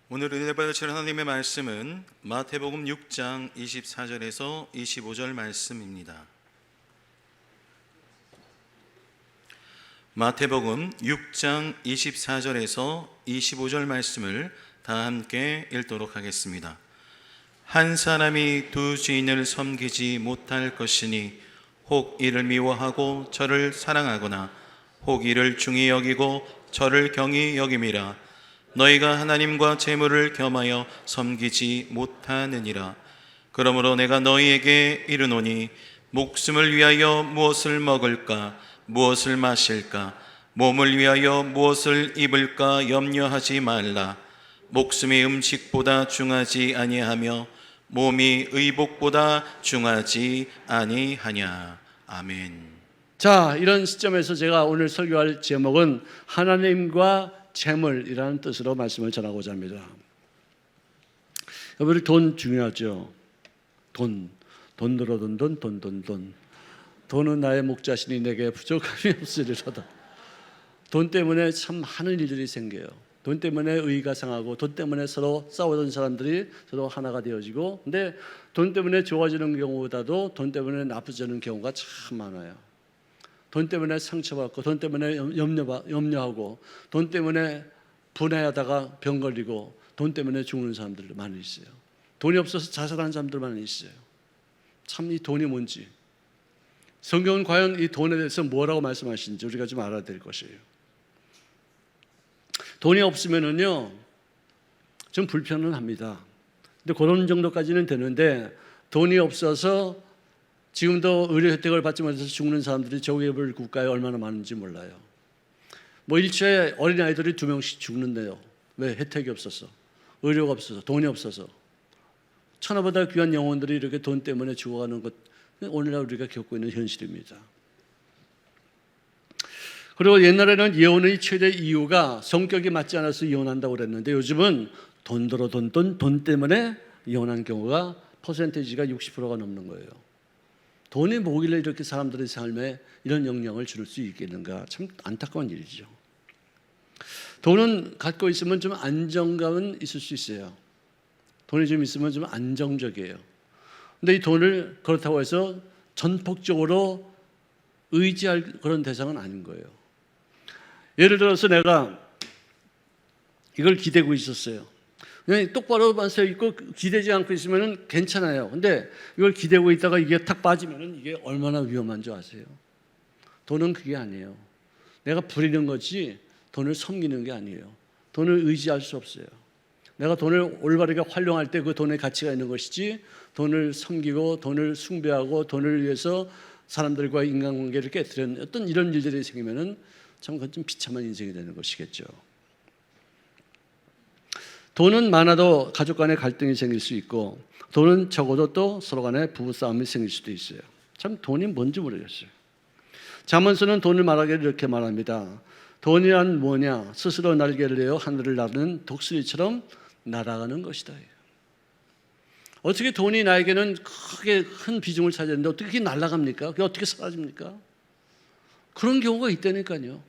오늘 은혜 받으실 하나님의 말씀은 마태복음 6장 24절에서 25절 말씀입니다. 마태복음 6장 24절에서 25절 말씀을 다 함께 읽도록 하겠습니다. 한 사람이 두 주인을 섬기지 못할 것이니 혹 이를 미워하고 저를 사랑하거나 혹 이를 중히 여기고 저를 경히 여김이라. 너희가 하나님과 재물을 겸하여 섬기지 못하느니라. 그러므로 내가 너희에게 이르노니 목숨을 위하여 무엇을 먹을까 무엇을 마실까 몸을 위하여 무엇을 입을까 염려하지 말라. 목숨이 음식보다 중하지 아니하며 몸이 의복보다 중하지 아니하냐. 아멘. 자, 이런 시점에서 제가 오늘 설교할 제목은 하나님과 재물이라는 뜻으로 말씀을 전하고자 합니다. 여러분, 돈 중요하죠. 돈 들어둔 돈. 돈은 나의 목자시니 내게 부족함이 없으리로다. 돈 때문에 참 많은 일들이 생겨요. 돈 때문에 의가 상하고, 돈 때문에 서로 싸우던 사람들이 서로 하나가 되어지고, 근데 돈 때문에 좋아지는 경우보다도 돈 때문에 나빠지는 경우가 참 많아요. 돈 때문에 상처받고, 돈 때문에 염려하고, 돈 때문에 분해하다가 병 걸리고, 돈 때문에 죽는 사람들 많이 있어요. 돈이 없어서 자살하는 사람들 많이 있어요. 참 이 돈이 뭔지, 성경은 과연 이 돈에 대해서 뭐라고 말씀하시는지 우리가 좀 알아야 될 것이에요. 돈이 없으면은요 좀 불편은 합니다. 근데 그런 정도까지는 되는데, 돈이 없어서 지금도 의료 혜택을 받지 못해서 죽는 사람들이 저개발 국가에 얼마나 많은지 몰라요. 뭐 일초에 어린아이들이 2명씩 죽는데요. 왜? 혜택이 없어서, 의료가 없어서, 돈이 없어서. 천하보다 귀한 영혼들이 이렇게 돈 때문에 죽어가는 것, 오늘날 우리가 겪고 있는 현실입니다. 그리고 옛날에는 이혼의 최대 이유가 성격이 맞지 않아서 이혼한다고 그랬는데, 요즘은 돈 때문에 이혼한 경우가 퍼센테이지가 60%가 넘는 거예요. 돈이 뭐길래 이렇게 사람들의 삶에 이런 영향을 줄 수 있겠는가, 참 안타까운 일이죠. 돈은 갖고 있으면 좀 안정감은 있을 수 있어요. 돈이 좀 있으면 좀 안정적이에요. 근데 이 돈을 그렇다고 해서 전폭적으로 의지할 그런 대상은 아닌 거예요. 예를 들어서 내가 이걸 기대고 있었어요. 그냥 똑바로만 서 있고 기대지 않고 있으면 괜찮아요. 근데 이걸 기대고 있다가 이게 탁 빠지면 이게 얼마나 위험한 줄 아세요? 돈은 그게 아니에요. 내가 부리는 거지 돈을 섬기는 게 아니에요. 돈을 의지할 수 없어요. 내가 돈을 올바르게 활용할 때 그 돈의 가치가 있는 것이지, 돈을 섬기고 돈을 숭배하고 돈을 위해서 사람들과 인간관계를 깨뜨리는 어떤 이런 일들이 생기면은 참 그건 좀 비참한 인생이 되는 것이겠죠. 돈은 많아도 가족 간에 갈등이 생길 수 있고, 돈은 적어도 또 서로 간에 부부싸움이 생길 수도 있어요. 참 돈이 뭔지 모르겠어요. 잠언서는 돈을 말하기를 이렇게 말합니다. 돈이란 뭐냐? 스스로 날개를 내어 하늘을 나르는 독수리처럼 날아가는 것이다. 어떻게 돈이 나에게는 크게 큰 비중을 차지하는데 어떻게 그게 날아갑니까? 그게 어떻게 사라집니까? 그런 경우가 있다니까요.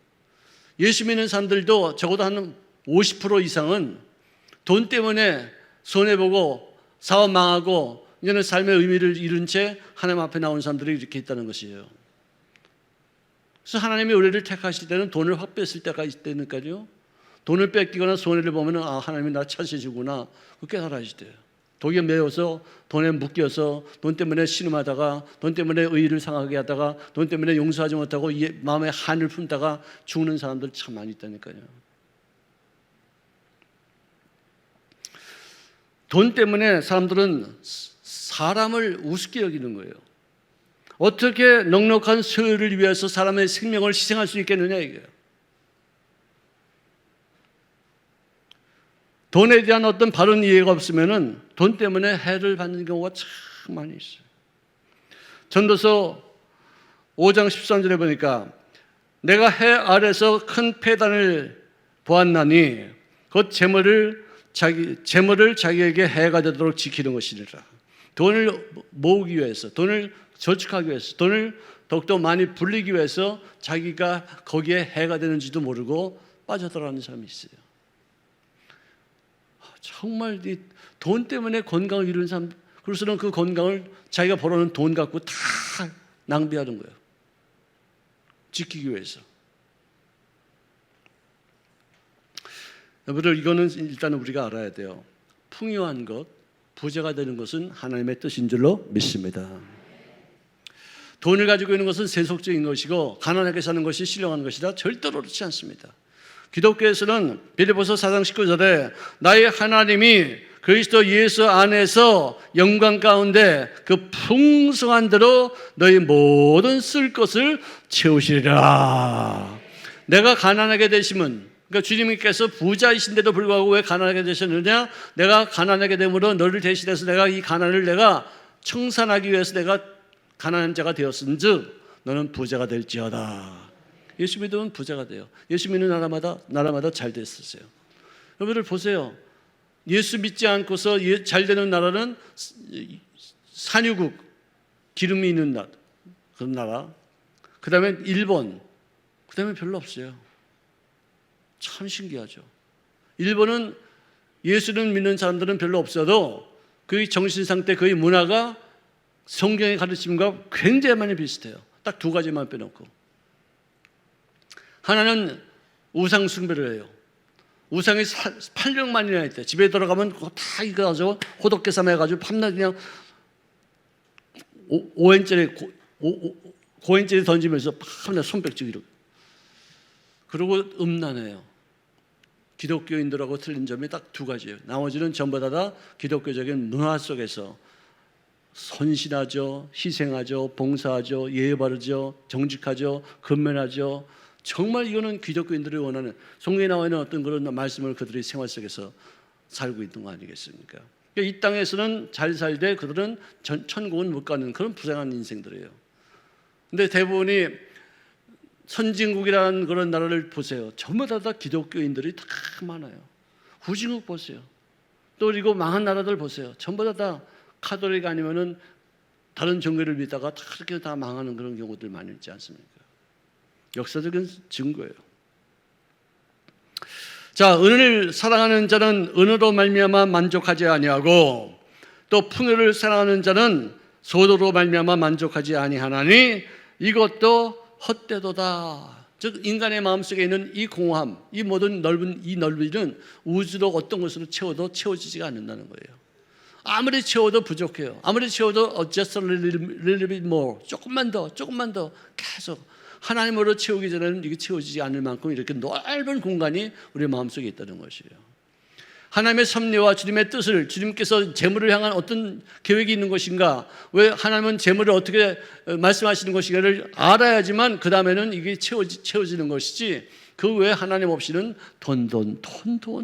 예수 믿는 사람들도 적어도 한 50% 이상은 돈 때문에 손해보고 사업 망하고 이제는 삶의 의미를 잃은 채 하나님 앞에 나온 사람들이 이렇게 있다는 것이에요. 그래서 하나님이 우리를 택하실 때는 돈을 확 뺐을 때가 있다니까요. 돈을 뺏기거나 손해를 보면 하나님이 나 찾으시구나, 그렇게 깨달아야 돼요. 독에 매여서, 돈에 묶여서, 돈 때문에 신음하다가, 돈 때문에 의의를 상하게 하다가, 돈 때문에 용서하지 못하고 마음에 한을 품다가 죽는 사람들 참 많이 있다니까요. 돈 때문에 사람들은 사람을 우습게 여기는 거예요. 어떻게 넉넉한 소유를 위해서 사람의 생명을 희생할 수 있겠느냐, 이게요. 돈에 대한 어떤 바른 이해가 없으면은 돈 때문에 해를 받는 경우가 참 많이 있어요. 전도서 5장 13절에 보니까 내가 해 아래서 큰 폐단을 보았나니 그 재물을 자기에게 해가 되도록 지키는 것이니라. 돈을 모으기 위해서, 돈을 저축하기 위해서, 돈을 더욱더 많이 불리기 위해서 자기가 거기에 해가 되는지도 모르고 빠져들어가는 사람이 있어요. 정말 이 돈 때문에 건강을 잃은 사람, 그래서는 그 건강을 자기가 벌어놓은 돈 갖고 다 낭비하는 거예요. 지키기 위해서. 여러분들, 이거는 일단 우리가 알아야 돼요. 풍요한 것, 부자가 되는 것은 하나님의 뜻인 줄로 믿습니다. 돈을 가지고 있는 것은 세속적인 것이고 가난하게 사는 것이 신령한 것이라 절대로 그렇지 않습니다. 기독교에서는 빌립보서 4장 19절에 나의 하나님이 그리스도 예수 안에서 영광 가운데 그 풍성한 대로 너희 모든 쓸 것을 채우시리라. 내가 가난하게 되시면, 그러니까 주님께서 부자이신데도 불구하고 왜 가난하게 되셨느냐? 내가 가난하게 됨으로 너를 대신해서 내가 이 가난을 내가 청산하기 위해서 내가 가난한 자가 되었은즉 너는 부자가 될지어다. 예수 믿으면 부자가 돼요. 예수 믿는 나라마다 잘 됐었어요. 여러분들 보세요. 예수 믿지 않고서 잘 되는 나라는 산유국, 기름이 있는 나라, 그런 나라. 그 다음에 일본, 그 다음에 별로 없어요. 참 신기하죠. 일본은 예수를 믿는 사람들은 별로 없어도 그 정신 상태, 그의 문화가 성경의 가르침과 굉장히 많이 비슷해요. 딱 두 가지만 빼놓고. 하나는 우상 숭배를 해요. 우상이 800만이나 있대. 집에 들어가면 다 이거 가지고 호덕개삼 해가지고 밤낮 그냥 5엔짜리 던지면서 밤낮 손뼉치고 이러고. 그리고 음란해요. 기독교인들하고 틀린 점이 딱 두 가지예요. 나머지는 전부 다 기독교적인 문화 속에서 선신하죠, 희생하죠, 봉사하죠, 예의 바르죠, 정직하죠, 근면하죠. 정말 이거는 기독교인들이 원하는, 성경에 나와 있는 어떤 그런 말씀을 그들의 생활 속에서 살고 있는 거 아니겠습니까? 이 땅에서는 잘 살되 그들은 천국은 못 가는 그런 불행한 인생들이에요. 근데 대부분이 선진국이라는 그런 나라를 보세요. 전부 다 기독교인들이 다 많아요. 후진국 보세요. 또 그리고 망한 나라들 보세요. 전부 다 카톨릭 아니면은 다른 종교를 믿다가 다 이렇게 다 망하는 그런 경우들 많이 있지 않습니까? 역사적인 증거예요. 자, 은혜를 사랑하는 자는 은혜로 말미암아 만족하지 아니하고 또 풍요를 사랑하는 자는 소도로 말미암아 만족하지 아니하나니 이것도 헛되도다. 즉 인간의 마음속에 있는 이 공허함, 이 모든 넓은 이 넓이는 우주로 어떤 것으로 채워도 채워지지가 않는다는 거예요. 아무리 채워도 부족해요. 아무리 채워도 just a little bit more, 조금만 더 계속 하나님으로 채우기 전에는 이게 채워지지 않을 만큼 이렇게 넓은 공간이 우리 마음속에 있다는 것이에요. 하나님의 섭리와 주님의 뜻을, 주님께서 재물을 향한 어떤 계획이 있는 것인가, 왜 하나님은 재물을 어떻게 말씀하시는 것인가를 알아야지만 그 다음에는 이게 채워지는 것이지, 그 외에 하나님 없이는 돈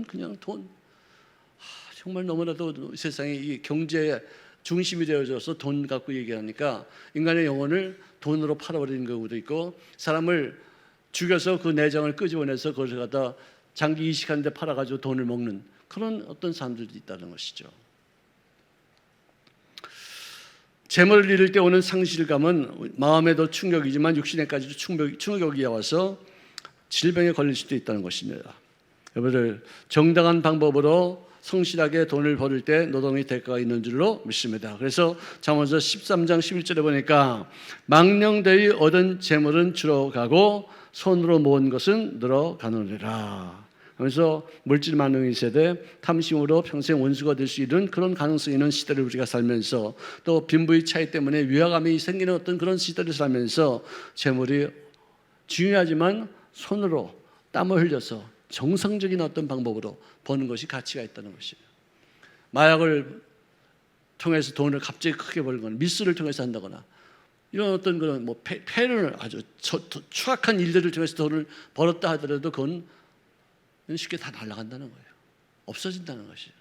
그냥 돈. 정말 너무나도 세상에 이 경제의 중심이 되어져서 돈 갖고 얘기하니까 인간의 영혼을 돈으로 팔아버리는 경우도 있고, 사람을 죽여서 그 내장을 끄집어내서 그것을 갖다 장기 이식하는데 팔아가지고 돈을 먹는 그런 어떤 사람들도 있다는 것이죠. 재물을 잃을 때 오는 상실감은 마음에도 충격이지만 육신에까지도 충격이 와서 질병에 걸릴 수도 있다는 것입니다. 여러분들, 정당한 방법으로 성실하게 돈을 벌을 때 노동의 대가가 있는 줄로 믿습니다. 그래서 잠언서 13장 11절에 보니까 망령되이 얻은 재물은 줄어가고 손으로 모은 것은 늘어가느니라. 그래서 물질 만능의 세대, 탐심으로 평생 원수가 될 수 있는 그런 가능성이 있는 시대를 우리가 살면서, 또 빈부의 차이 때문에 위화감이 생기는 어떤 그런 시대를 살면서 재물이 중요하지만 손으로 땀을 흘려서 정상적인 어떤 방법으로 버는 것이 가치가 있다는 것이에요. 마약을 통해서 돈을 갑자기 크게 벌거나 미스를 통해서 한다거나 이런 어떤 그런 뭐 패를 아주 추악한 일들을 통해서 돈을 벌었다 하더라도 그건 쉽게 다 날아간다는 거예요. 없어진다는 것이에요.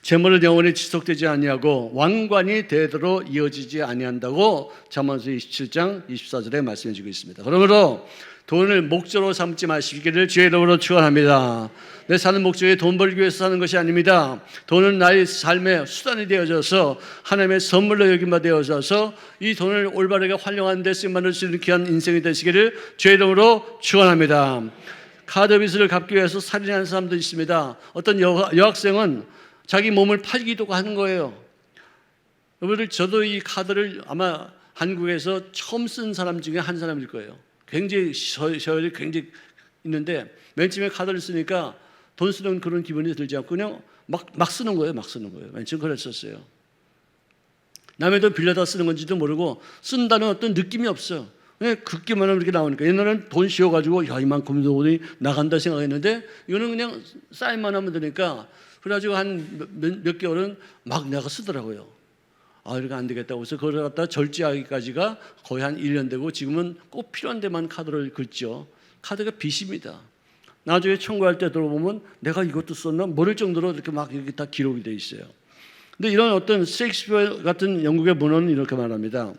재물은 영원히 지속되지 아니하고 왕관이 대대로 이어지지 아니한다고 잠언서 27장 24절에 말씀해 주고 있습니다. 그러므로 돈을 목적으로 삼지 마시기를 주의 이름으로 축원합니다. 내 사는 목적이 돈 벌기 위해서 사는 것이 아닙니다. 돈은 나의 삶의 수단이 되어져서 하나님의 선물로 여김바 되어져서 이 돈을 올바르게 활용하는 데 쓰임받을 수 있는 귀한 인생이 되시기를 주의 이름으로 축원합니다. 카드 빚을 갚기 위해서 살인하는 사람도 있습니다. 어떤 여학생은 자기 몸을 팔기도 하는 거예요. 여러분들, 저도 이 카드를 아마 한국에서 처음 쓴 사람 중에 한 사람일 거예요. 굉장히 서열이 굉장히 있는데 맨 처음에 카드를 쓰니까 돈 쓰는 그런 기분이 들지 않고 그냥 막 쓰는 거예요. 맨 처음 그랬었어요. 남의 돈 빌려다 쓰는 건지도 모르고 쓴다는 어떤 느낌이 없어. 그냥 긋기만 하면 이렇게 나오니까. 옛날에는 돈 씌워가지고 야, 이만큼 돈이 나간다 생각했는데 이거는 그냥 사인만 하면 되니까 그래가지고 한 몇 개월은 막 내가 쓰더라고요. 아, 이렇게 안 되겠다고 해서 그걸 갖다 절제하기까지가 거의 한 1년 되고 지금은 꼭 필요한 데만 카드를 긁죠. 카드가 빚입니다. 나중에 청구할 때 들어보면 내가 이것도 썼나 모를 정도로 이렇게 막 이렇게 다 기록이 돼 있어요. 근데 이런 어떤 셰익스피어 같은 영국의 문헌은 이렇게 말합니다.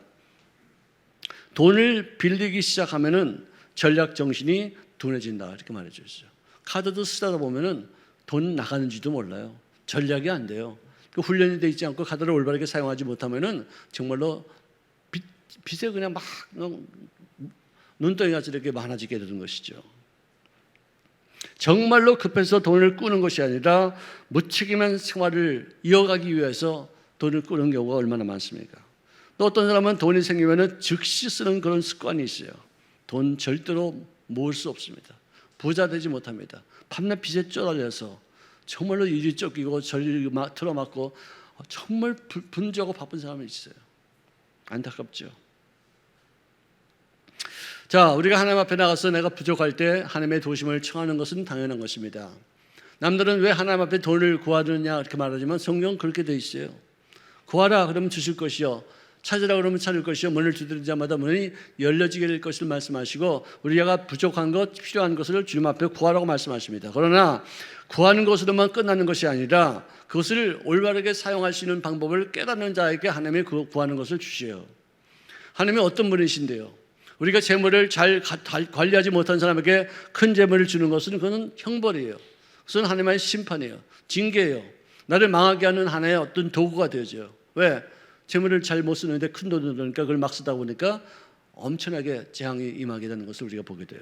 돈을 빌리기 시작하면은 전략 정신이 둔해진다 이렇게 말해주셨어요. 카드도 쓰다 보면은 돈 나가는지도 몰라요. 전략이 안 돼요. 그 훈련이 돼 있지 않고 카드를 올바르게 사용하지 못하면은 정말로 빚에 그냥 막 눈덩이 같이 이렇게 많아지게 되는 것이죠. 정말로 급해서 돈을 꾸는 것이 아니라 무책임한 생활을 이어가기 위해서 돈을 꾸는 경우가 얼마나 많습니까? 또 어떤 사람은 돈이 생기면 즉시 쓰는 그런 습관이 있어요. 돈 절대로 모을 수 없습니다. 부자 되지 못합니다. 밤낮 빚에 쪼달려서 정말로 이리 쫓기고 저리 틀어맞고 정말 분주하고 바쁜 사람이 있어요. 안타깝죠. 자, 우리가 하나님 앞에 나가서 내가 부족할 때 하나님의 도심을 청하는 것은 당연한 것입니다. 남들은 왜 하나님 앞에 돈을 구하느냐 이렇게 말하지만 성경은 그렇게 돼 있어요. 구하라 그러면 주실 것이요, 찾으라 그러면 찾을 것이요, 문을 두드리는 자마다 문이 열려지게 될 것을 말씀하시고 우리가 부족한 것, 필요한 것을 주님 앞에 구하라고 말씀하십니다. 그러나 구하는 것으로만 끝나는 것이 아니라 그것을 올바르게 사용할 수 있는 방법을 깨닫는 자에게 하나님이 구하는 것을 주셔요. 하나님이 어떤 분이신데요? 우리가 재물을 잘 관리하지 못한 사람에게 큰 재물을 주는 것은 그건 형벌이에요. 그것은 하나님의 심판이에요. 징계예요. 나를 망하게 하는 하나의 어떤 도구가 되어져요. 왜? 재물을 잘 못 쓰는데 큰 돈을 들으니까 그걸 막 쓰다 보니까 엄청나게 재앙이 임하게 되는 것을 우리가 보게 돼요.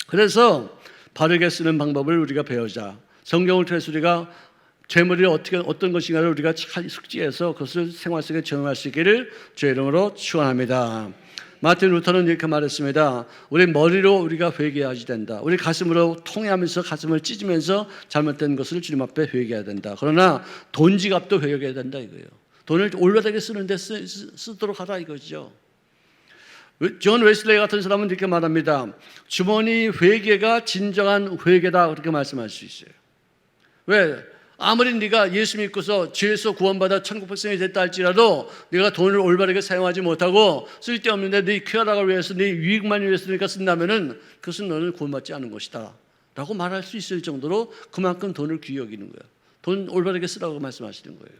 그래서 바르게 쓰는 방법을 우리가 배우자. 성경을 통해서 우리가 재물이 어떤 것인가를 우리가 잘 숙지해서 그것을 생활 속에 적용할 수 있기를 주의 이름으로 축원합니다. 마틴 루터는 이렇게 말했습니다. 우리 머리로 우리가 회개해야지 된다. 우리 가슴으로 통회하면서 가슴을 찢으면서 잘못된 것을 주님 앞에 회개해야 된다. 그러나 돈 지갑도 회개해야 된다 이거예요. 돈을 올바르게 쓰는데 쓰도록 하라 이거죠. 존 웨슬레이 같은 사람은 이렇게 말합니다. 주머니 회개가 진정한 회개다 그렇게 말씀할 수 있어요. 왜? 아무리 네가 예수 믿고서 죄에서 구원받아 천국 백성이 됐다 할지라도 네가 돈을 올바르게 사용하지 못하고 쓸데없는데 네 쾌락을 위해서 네 유익만 위해서니까 쓴다면은 그것은 너는 구원받지 않은 것이다 라고 말할 수 있을 정도로 그만큼 돈을 귀히 여기는 거야. 돈 올바르게 쓰라고 말씀하시는 거예요.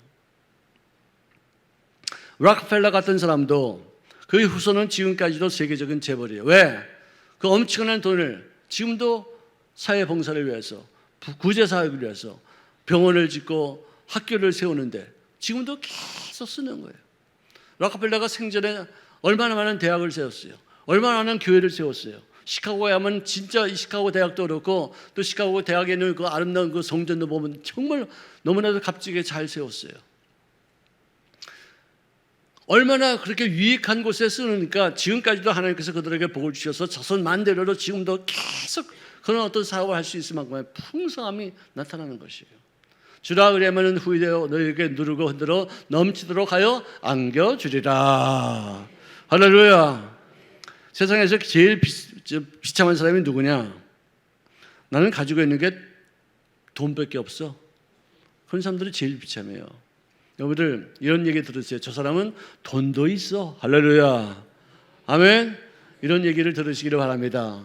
락펠러 같은 사람도 그의 후손은 지금까지도 세계적인 재벌이에요. 왜? 그 엄청난 돈을 지금도 사회봉사를 위해서, 구제사역을 위해서 병원을 짓고 학교를 세우는데 지금도 계속 쓰는 거예요. 락펠러가 생전에 얼마나 많은 대학을 세웠어요. 얼마나 많은 교회를 세웠어요. 시카고에 하면 진짜 이 시카고 대학도 그렇고 또 시카고 대학에 있는 그 아름다운 그 성전도 보면 정말 너무나도 값지게 잘 세웠어요. 얼마나 그렇게 유익한 곳에 쓰니까 지금까지도 하나님께서 그들에게 복을 주셔서 자손 만대로로 지금도 계속 그런 어떤 사업을 할 수 있을 만큼의 풍성함이 나타나는 것이에요. 주라 그리하면 후이되어 너희에게 누르고 흔들어 넘치도록 하여 안겨주리라. 할렐루야. 세상에서 제일 비참한 사람이 누구냐? 나는 가지고 있는 게 돈밖에 없어. 그런 사람들이 제일 비참해요. 여러분들 이런 얘기 들으세요. 저 사람은 돈도 있어. 할렐루야. 아멘. 이런 얘기를 들으시기를 바랍니다.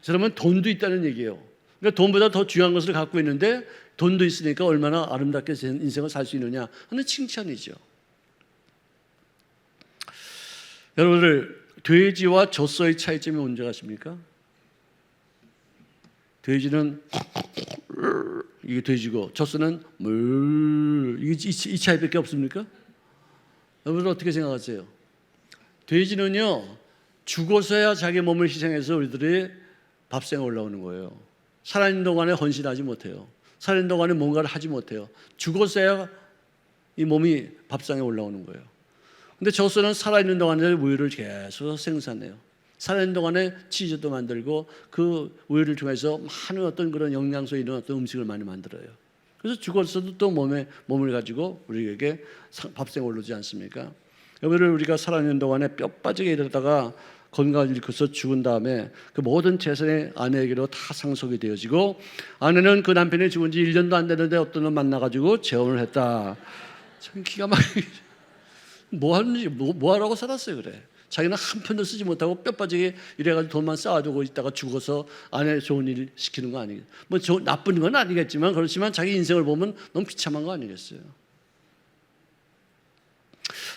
저 사람은 돈도 있다는 얘기예요. 그러니까 돈보다 더 중요한 것을 갖고 있는데 돈도 있으니까 얼마나 아름답게 인생을 살 수 있느냐 하는 칭찬이죠. 여러분들 돼지와 젖소의 차이점이 뭔지 아십니까? 돼지는 이게 돼지고 젖소는 물 이 차이밖에 없습니까? 여러분들 어떻게 생각하세요? 돼지는요 죽어서야 자기 몸을 희생해서 우리들이 밥상에 올라오는 거예요. 살아있는 동안에 헌신하지 못해요. 살아있는 동안에 뭔가를 하지 못해요. 죽었어야 이 몸이 밥상에 올라오는 거예요. 근데 저수는 살아있는 동안에 우유를 계속 생산해요. 살아있는 동안에 치즈도 만들고 그 우유를 통해서 많은 어떤 그런 영양소 있는 어떤 음식을 많이 만들어요. 그래서 죽었어도 또 몸을 가지고 우리에게 밥상에 오르지 않습니까? 여기를 우리가 살아있는 동안에 뼈 빠지게 이러다가 건강을 잃고서 죽은 다음에 그 모든 재산이 아내에게로 다 상속이 되어지고, 아내는 그 남편이 죽은 지 1년도 안 되는데 어떤 놈 만나가지고 재혼을 했다. 참 기가 막히게 뭐 하는지 뭐 하라고 살았어요. 그래. 자기는 한 푼도 쓰지 못하고 뼈 빠지게 이래가지고 돈만 쌓아두고 있다가 죽어서 아내 좋은 일 시키는 거 아니겠어요? 뭐 나쁜 건 아니겠지만, 그렇지만 자기 인생을 보면 너무 비참한 거 아니겠어요?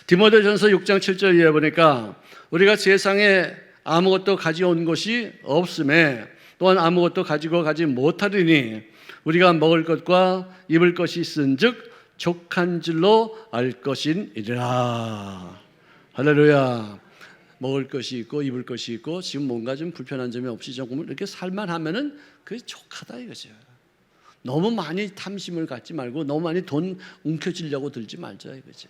디모데전서 6장 7절 이해 보니까 우리가 세상에 아무것도 가져온 것이 없음에 또한 아무것도 가지고 가지 못하리니 우리가 먹을 것과 입을 것이 있은즉 족한 줄로 알 것이니라. 할렐루야. 먹을 것이 있고 입을 것이 있고 지금 뭔가 좀 불편한 점이 없이 조금 이렇게 살만 하면은 그게 족하다 이거죠. 너무 많이 탐심을 갖지 말고 너무 많이 돈 움켜쥐려고 들지 말자 이거죠.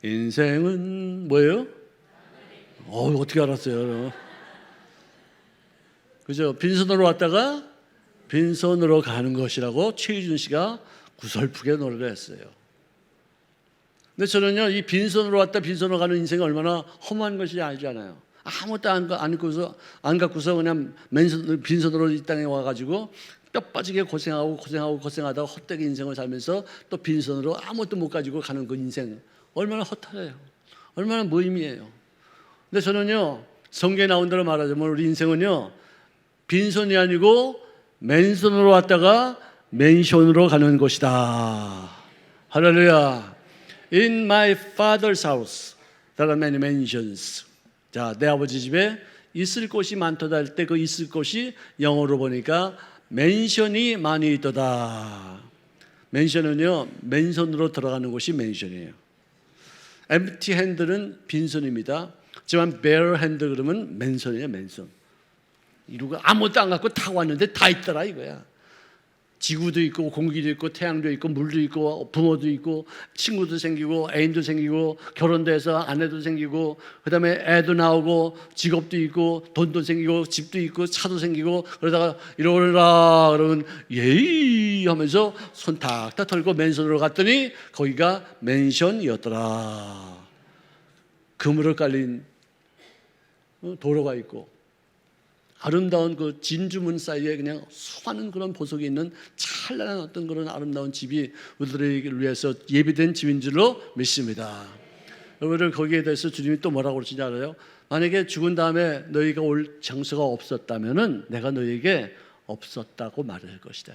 인생은 뭐예요? 어떻게 알았어요? 그죠? 빈손으로 왔다가 빈손으로 가는 것이라고 최희준 씨가 구설프게 노래를 했어요. 근데 저는요, 이 빈손으로 왔다 빈손으로 가는 인생이 얼마나 험한 것인지 알잖아요. 아무것도 안 갖고서 그냥 빈손으로 이 땅에 와가지고 뼈 빠지게 고생하다가 헛되게 인생을 살면서 또 빈손으로 아무것도 못 가지고 가는 그 인생 얼마나 허탈해요. 얼마나 무의미해요. 근데 저는요, 성경에 나온 대로 말하자면 우리 인생은요, 빈손이 아니고 맨손으로 왔다가 맨손으로 가는 것이다. 할렐루야. In my father's house there are many mansions. 자, 내 아버지 집에 있을 곳이 많도다 할 때 그 있을 곳이 영어로 보니까 맨션이 많이 있도다. 맨션은요, 맨손으로 들어가는 곳이 맨션이에요. empty hand는 빈손입니다. 하지만 bare hand 그러면 맨손이에요, 맨손. 이루고 아무것도 안 갖고 다 왔는데 다 있더라 이거야. 지구도 있고 공기도 있고 태양도 있고 물도 있고 부모도 있고 친구도 생기고 애인도 생기고 결혼도 해서 아내도 생기고 그다음에 애도 나오고 직업도 있고 돈도 생기고 집도 있고 차도 생기고 그러다가 이러라 그러면 예이 하면서 손 탁탁 털고 맨손으로 갔더니 거기가 맨션이었더라. 금으로 깔린 도로가 있고 아름다운 그 진주문 사이에 그냥 수많은 그런 보석이 있는 찬란한 어떤 그런 아름다운 집이 우리들을 위해서 예비된 집인 줄로 믿습니다. 여러분들 거기에 대해서 주님이 또 뭐라고 그러시지 알아요? 만약에 죽은 다음에 너희가 올 장소가 없었다면은 내가 너희에게 없었다고 말할 것이다.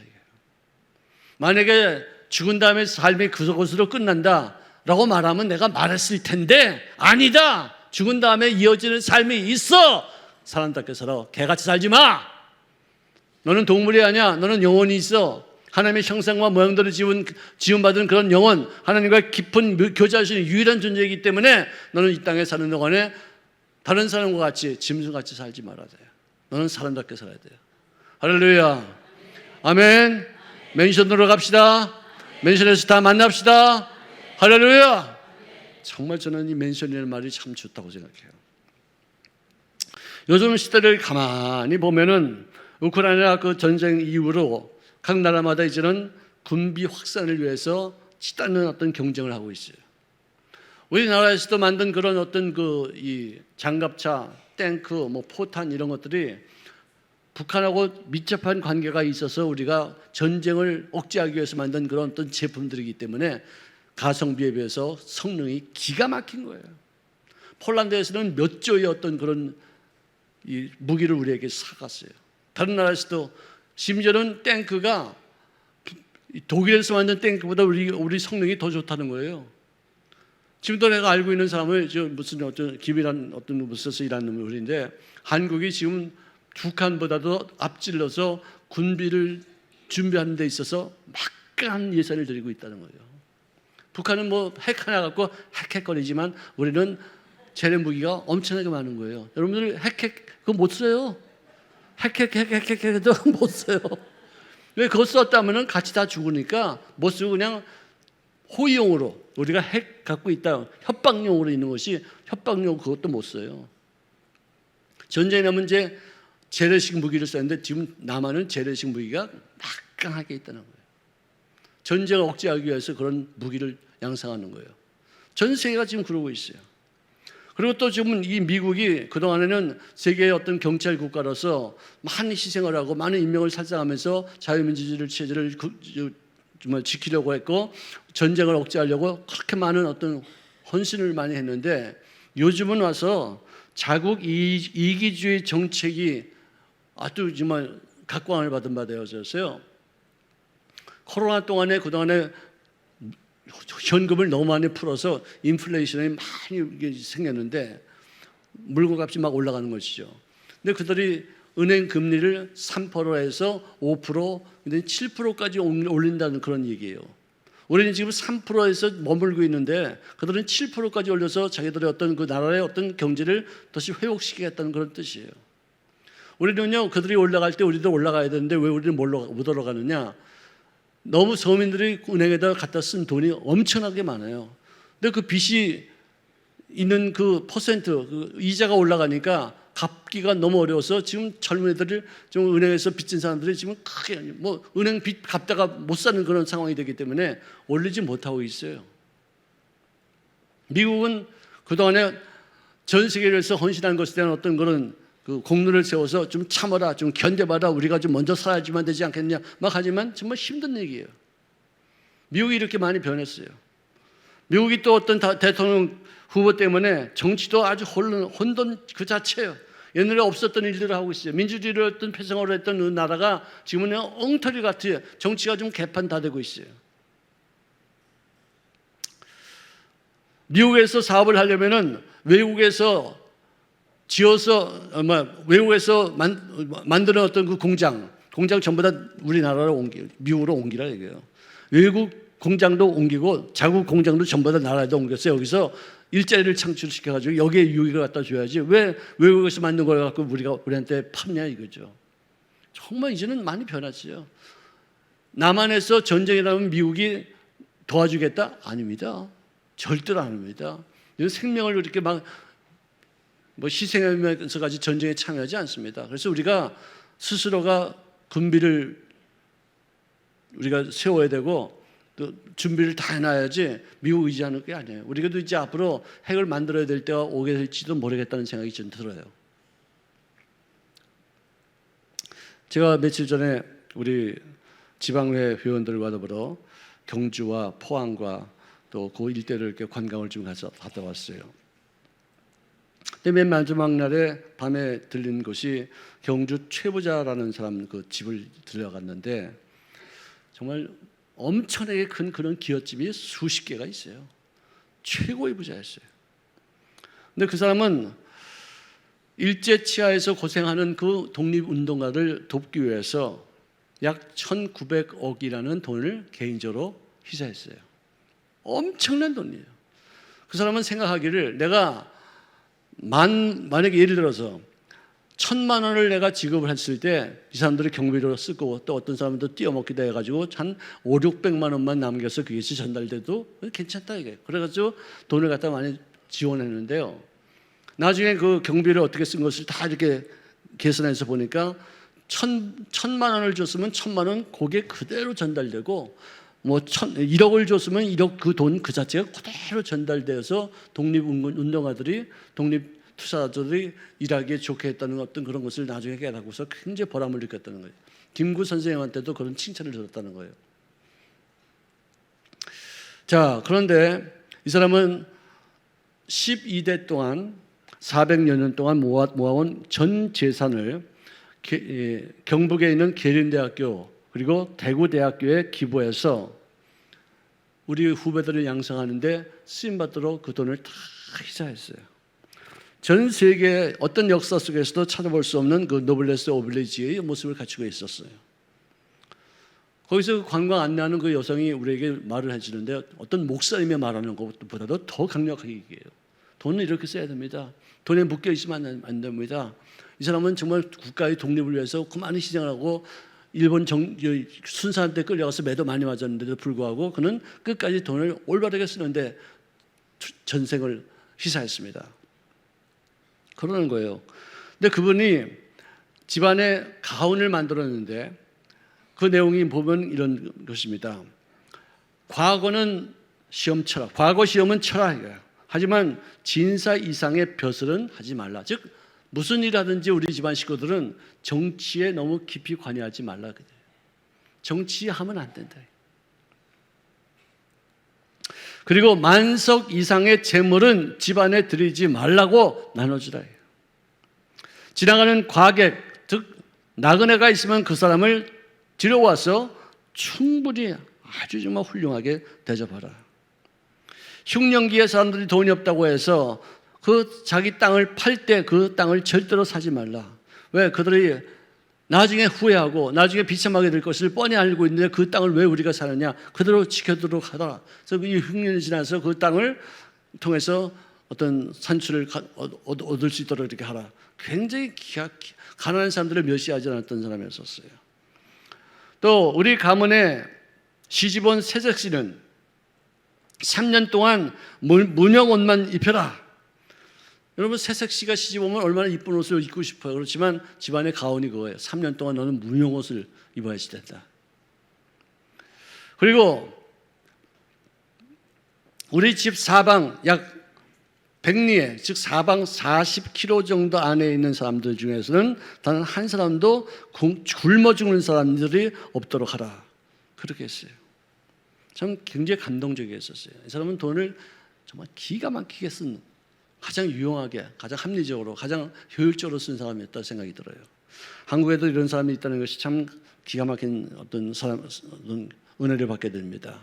만약에 죽은 다음에 삶이 그것으로 끝난다라고 말하면 내가 말했을 텐데 아니다. 죽은 다음에 이어지는 삶이 있어. 사람답게 살아. 개같이 살지 마. 너는 동물이 아니야. 너는 영혼이 있어. 하나님의 형상과 모양대로 지음받은 그런 영혼, 하나님과 깊은 교제할 수 있는 유일한 존재이기 때문에 너는 이 땅에 사는 동안에 다른 사람과 같이 짐승같이 살지 말아야 돼요. 너는 사람답게 살아야 돼요. 할렐루야. 아멘. 맨션으로 갑시다. 맨션에서 다 만납시다. 할렐루야. 정말 저는 이 맨션이라는 말이 참 좋다고 생각해요. 요즘 시대를 가만히 보면은 우크라이나 그 전쟁 이후로 각 나라마다 이제는 군비 확산을 위해서 치닫는 어떤 경쟁을 하고 있어요. 우리나라에서도 만든 그런 어떤 이 장갑차, 탱크, 포탄 이런 것들이 북한하고 밀접한 관계가 있어서 우리가 전쟁을 억제하기 위해서 만든 그런 어떤 제품들이기 때문에 가성비에 비해서 성능이 기가 막힌 거예요. 폴란드에서는 몇 조의 어떤 그런 이 무기를 우리에게 사갔어요. 다른 나라에서도 심지어는 탱크가 독일에서 만든 탱크보다 우리 성능이 더 좋다는 거예요. 지금도 내가 알고 있는 사람을 무슨 어떤 기밀한 어떤 부서에서 일하는 분인데 한국이 지금 북한보다도 앞질러서 군비를 준비하는 데 있어서 막강한 예산을 들이고 있다는 거예요. 북한은 핵 하나 갖고 헥헥거리지만 우리는 재래 무기가 엄청나게 많은 거예요. 여러분들 핵 그거 못 써요. 핵도 못 써요. 왜 그거 썼다면은 같이 다 죽으니까 못 쓰고 그냥 호위용으로 우리가 핵 갖고 있다 협박용으로 있는 것이 협박용 그것도 못 써요. 전쟁이 나면 이제 재래식 무기를 썼는데 지금 남한은 재래식 무기가 막강하게 있다는 거예요. 전쟁을 억제하기 위해서 그런 무기를 양성하는 거예요. 전 세계가 지금 그러고 있어요. 그리고 또 지금 이 미국이 그동안에는 세계의 어떤 경찰 국가로서 많은 희생을 하고 많은 인명을 살상하면서 자유민주주의 체제를 정말 지키려고 했고 전쟁을 억제하려고 그렇게 많은 어떤 헌신을 많이 했는데 요즘은 와서 자국 이기주의 정책이 아주 정말 각광을 받은 바 되어서요. 코로나 동안에 그동안에 현금을 너무 많이 풀어서 인플레이션이 많이 생겼는데 물건값이 막 올라가는 것이죠. 근데 그들이 은행 금리를 3%에서 5%, 근데 7%까지 올린다는 그런 얘기예요. 우리는 지금 3%에서 머물고 있는데 그들은 7%까지 올려서 자기들의 어떤 그 나라의 어떤 경제를 다시 회복시키겠다는 그런 뜻이에요. 우리는요, 그들이 올라갈 때 우리도 올라가야 되는데 왜 우리는 못 올라가느냐? 너무 서민들이 은행에다 갖다 쓴 돈이 엄청나게 많아요. 근데 그 빚이 있는 그 퍼센트, 그 이자가 올라가니까 갚기가 너무 어려워서 지금 젊은이들을 좀 은행에서 빚진 사람들이 지금 크게 뭐 은행 빚 갚다가 못 사는 그런 상황이 되기 때문에 올리지 못하고 있어요. 미국은 그동안에 전 세계에서 헌신한 것에 대한 어떤 그런 그 공로를 세워서 좀 참아라, 좀 견뎌봐라, 우리가 좀 먼저 살아야지만 되지 않겠느냐 막 하지만 정말 힘든 얘기예요. 미국이 이렇게 많이 변했어요. 미국이 또 어떤 대통령 후보 때문에 정치도 아주 혼돈 그 자체예요. 옛날에 없었던 일들을 하고 있어요. 민주주의를 어떤 폐성을 했던 그 나라가 지금은 엉터리 같아요. 정치가 좀 개판 다 되고 있어요. 미국에서 사업을 하려면은 외국에서 지어서 외국에서 만드는 어떤 그 공장 전부 다 우리나라로 미국으로 옮기라 이거예요. 외국 공장도 옮기고 자국 공장도 전부 다 나라에다 옮겼어요. 여기서 일자리를 창출시켜가지고 여기에 유익을 갖다 줘야지 왜 외국에서 만든 걸 갖고 우리한테 팝냐 이거죠. 정말 이제는 많이 변했어요. 남한에서 전쟁이 나면 미국이 도와주겠다? 아닙니다. 절대로 아닙니다. 생명을 이렇게 막 희생하면서까지 전쟁에 참여하지 않습니다. 그래서 우리가 스스로가 군비를 우리가 세워야 되고 또 준비를 다 해놔야지 미국 의지하는 게 아니에요. 우리가 이제 앞으로 핵을 만들어야 될 때가 오게 될지도 모르겠다는 생각이 좀 들어요. 제가 며칠 전에 우리 지방회 회원들과 더불어 경주와 포항과 또 그 일대를 이렇게 관광을 좀 갔다 왔어요. 근데 맨 마지막 날에 밤에 들린 곳이 경주 최부자라는 사람 그 집을 들어갔는데 정말 엄청나게 큰 그런 기업집이 수십 개가 있어요. 최고의 부자였어요. 근데 그 사람은 일제 치하에서 고생하는 그 독립운동가를 돕기 위해서 약 1,900억이라는 돈을 개인적으로 희생했어요. 엄청난 돈이에요. 그 사람은 생각하기를 내가 만약에 예를 들어서 1,000만 원을 내가 지급을 했을 때 이 사람들이 경비로 쓸 거고 또 어떤 사람도 띄어먹기도 해가지고 한 500~600만 원만 남겨서 그것이 전달돼도 괜찮다 이게. 그래가지고 돈을 갖다 많이 지원했는데요. 나중에 그 경비를 어떻게 쓴 것을 다 이렇게 계산해서 보니까 1,000만 원을 줬으면 1,000만 원 그게 그대로 전달되고 1억을 줬으면 1억 그 돈 그 자체가 그대로 전달되어서 독립운동가들이 독립투사들이 일하기에 좋게 했다는 어떤 그런 것을 나중에 깨닫고서 굉장히 보람을 느꼈다는 거예요. 김구 선생님한테도 그런 칭찬을 들었다는 거예요. 자, 그런데 이 사람은 12대 동안 400여 년 동안 모아온 전 재산을 경북에 있는 계린대학교 그리고 대구대학교에 기부해서 우리 후배들을 양성하는데 쓰임받도록 그 돈을 다 희생했어요. 전 세계 어떤 역사 속에서도 찾아볼 수 없는 그 노블레스 오블리지의 모습을 갖추고 있었어요. 거기서 관광 안내하는 그 여성이 우리에게 말을 해주는데 어떤 목사님이 말하는 것보다도 더 강력하게 얘기해요. 돈은 이렇게 써야 됩니다. 돈에 묶여 있으면 안 됩니다. 이 사람은 정말 국가의 독립을 위해서 그 많은 희생을 하고 일본 순사한테 끌려가서 매도 많이 맞았는데도 불구하고 그는 끝까지 돈을 올바르게 쓰는데 전생을 희사했습니다. 그러는 거예요. 근데 그분이 집안에 가훈을 만들었는데 그 내용이 보면 이런 것입니다. 과거는 시험 쳐라. 과거 시험은 쳐라 이거예요. 하지만 진사 이상의 벼슬은 하지 말라. 즉 무슨 일 하든지 우리 집안 식구들은 정치에 너무 깊이 관여하지 말라. 정치하면 안 된다. 그리고 만석 이상의 재물은 집안에 들이지 말라고 나눠주라. 지나가는 과객, 즉 나그네가 있으면 그 사람을 들여와서 충분히 아주 정말 훌륭하게 대접하라. 흉년기에 사람들이 돈이 없다고 해서 그 자기 땅을 팔 때 그 땅을 절대로 사지 말라. 왜? 그들이 나중에 후회하고 나중에 비참하게 될 것을 뻔히 알고 있는데 그 땅을 왜 우리가 사느냐? 그대로 지켜두도록 하더라. 그래서 이 흉년이 지나서 그 땅을 통해서 어떤 산출을 얻을 수 있도록 이렇게 하라. 굉장히 가난한 사람들을 멸시하지 않았던 사람이었었어요. 또 우리 가문의 시집온 새색 씨는 3년 동안 문형옷만 입혀라. 여러분 새색 씨가 시집 오면 얼마나 이쁜 옷을 입고 싶어요. 그렇지만 집안의 가훈이 그거예요. 3년 동안 너는 문형옷을 입어야 된다. 그리고 우리 집 사방 약 100리에 즉 사방 40km 정도 안에 있는 사람들 중에서는 단 한 사람도 굶어 죽는 사람들이 없도록 하라. 그렇게 했어요. 참 굉장히 감동적이었었어요. 이 사람은 돈을 정말 기가 막히게 쓴 가장 유용하게, 가장 합리적으로, 가장 효율적으로 쓴 사람이었다 생각이 들어요. 한국에도 이런 사람이 있다는 것이 참 기가 막힌 어떤 은혜를 받게 됩니다.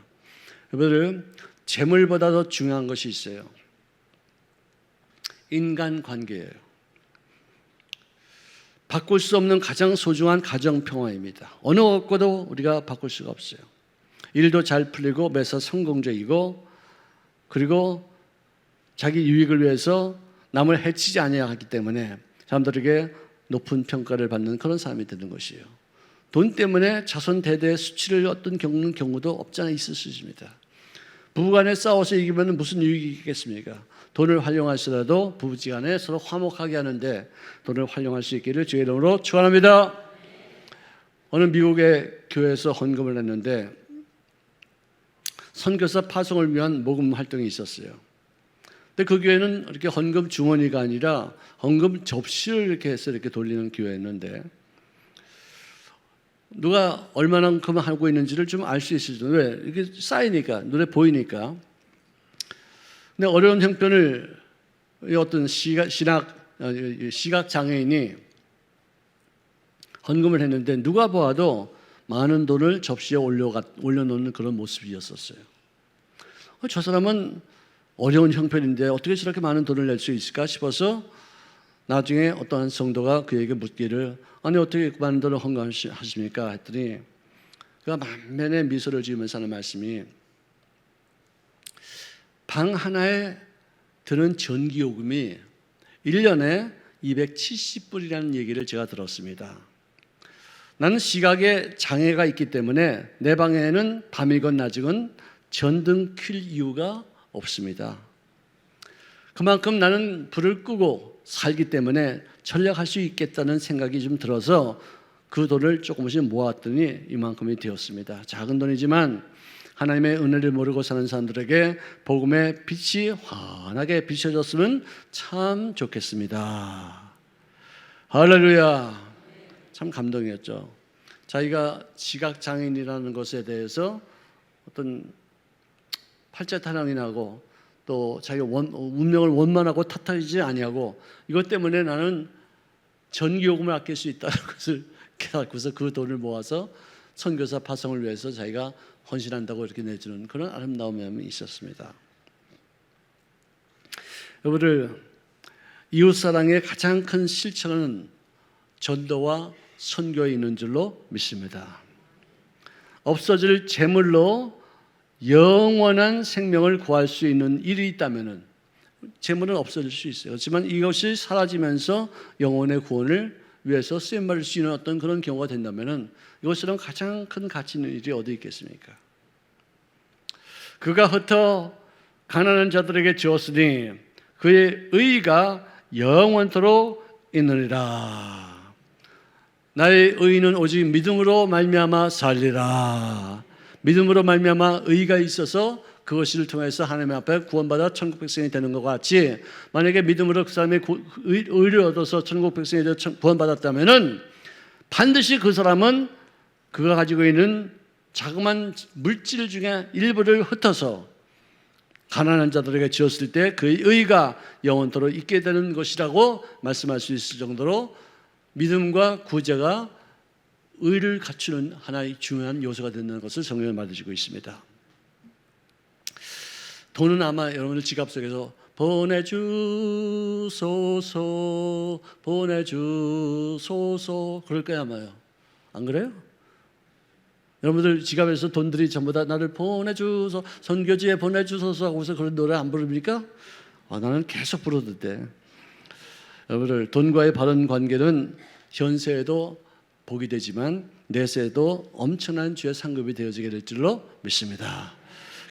여러분들 재물보다 더 중요한 것이 있어요. 인간관계예요. 바꿀 수 없는 가장 소중한 가정평화입니다. 어느 것과도 우리가 바꿀 수가 없어요. 일도 잘 풀리고 매사 성공적이고 그리고 자기 유익을 위해서 남을 해치지 아니하기 때문에 사람들에게 높은 평가를 받는 그런 사람이 되는 것이에요. 돈 때문에 자손 대대의 수치를 겪는 경우도 없지 않아 있을 수 있습니다. 부부간에 싸워서 이기면 무슨 유익이 있겠습니까? 돈을 활용할수라도 부부지간에 서로 화목하게 하는데 돈을 활용할 수 있기를 주의 이름으로 축원합니다. 어느 미국의 교회에서 헌금을 했는데 선교사 파송을 위한 모금 활동이 있었어요. 근데 그 교회는 이렇게 헌금 주머니가 아니라 헌금 접시를 이렇게 해서 이렇게 돌리는 교회였는데 누가 얼마만큼 하고 있는지를 좀 알 수 있을 정도. 왜? 이렇게 쌓이니까 눈에 보이니까. 근데 어려운 형편을 어떤 시각 장애인이 헌금을 했는데 누가 보아도 많은 돈을 접시에 올려놓는 그런 모습이었었어요. 저 사람은 어려운 형편인데 어떻게 저렇게 많은 돈을 낼 수 있을까 싶어서 나중에 어떠한 성도가 그에게 묻기를 아니 어떻게 많은 돈을 헌금하십니까? 했더니 그가 만면에 미소를 지으면서 하는 말씀이 방 하나에 드는 전기요금이 1년에 270불이라는 얘기를 제가 들었습니다. 나는 시각에 장애가 있기 때문에 내 방에는 밤이건 낮이건 전등 켤 이유가 없습니다. 그만큼 나는 불을 끄고 살기 때문에 전략할 수 있겠다는 생각이 좀 들어서 그 돈을 조금씩 모았더니 이만큼이 되었습니다. 작은 돈이지만 하나님의 은혜를 모르고 사는 사람들에게 복음의 빛이 환하게 비춰졌으면 참 좋겠습니다. 할렐루야. 참 감동이었죠. 자기가 지각장애인이라는 것에 대해서 어떤 팔자타령이 나고 또 자기 운명을 원만하고 탓하지 아니하고 이것 때문에 나는 전기요금을 아낄 수 있다는 것을 깨닫고서 그 돈을 모아서 선교사 파송을 위해서 자기가 헌신한다고 이렇게 내주는 그런 아름다운 마음이 있었습니다. 여러분들 이웃사랑의 가장 큰 실천은 전도와 선교에 있는 줄로 믿습니다. 없어질 재물로 영원한 생명을 구할 수 있는 일이 있다면 재물은 없어질 수 있어요. 하지만 이것이 사라지면서 영혼의 구원을 위해서 쓰임받을 수 있는 어떤 그런 경우가 된다면 이것처럼 가장 큰 가치 있는 일이 어디 있겠습니까? 그가 흩어 가난한 자들에게 주었으니 그의 의가 영원토록 있느니라. 나의 의는 오직 믿음으로 말미암아 살리라. 믿음으로 말미암아 의가 있어서 그것을 통해서 하나님 앞에 구원받아 천국 백성이 되는 것 같이, 만약에 믿음으로 그 사람이 의를 얻어서 천국 백성이 되어 구원받았다면 반드시 그 사람은 그가 가지고 있는 자그만 물질 중에 일부를 흩어서 가난한 자들에게 지었을 때 그의 의가 영원토록 있게 되는 것이라고 말씀할 수 있을 정도로 믿음과 구제가 의를 갖추는 하나의 중요한 요소가 된다는 것을 성경을 말해주고 있습니다. 돈은 아마 여러분들 지갑 속에서 보내주소서 보내주소서 그럴 거야 아마요. 안 그래요? 여러분들 지갑에서 돈들이 전부 다 나를 보내주소, 선교지에 보내주소서 하고서 그런 노래 안 부릅니까? 나는 계속 부르던데. 여러분들 돈과의 바른 관계는 현세에도 복이 되지만 내세에도 엄청난 주의 상급이 되어지게 될 줄로 믿습니다.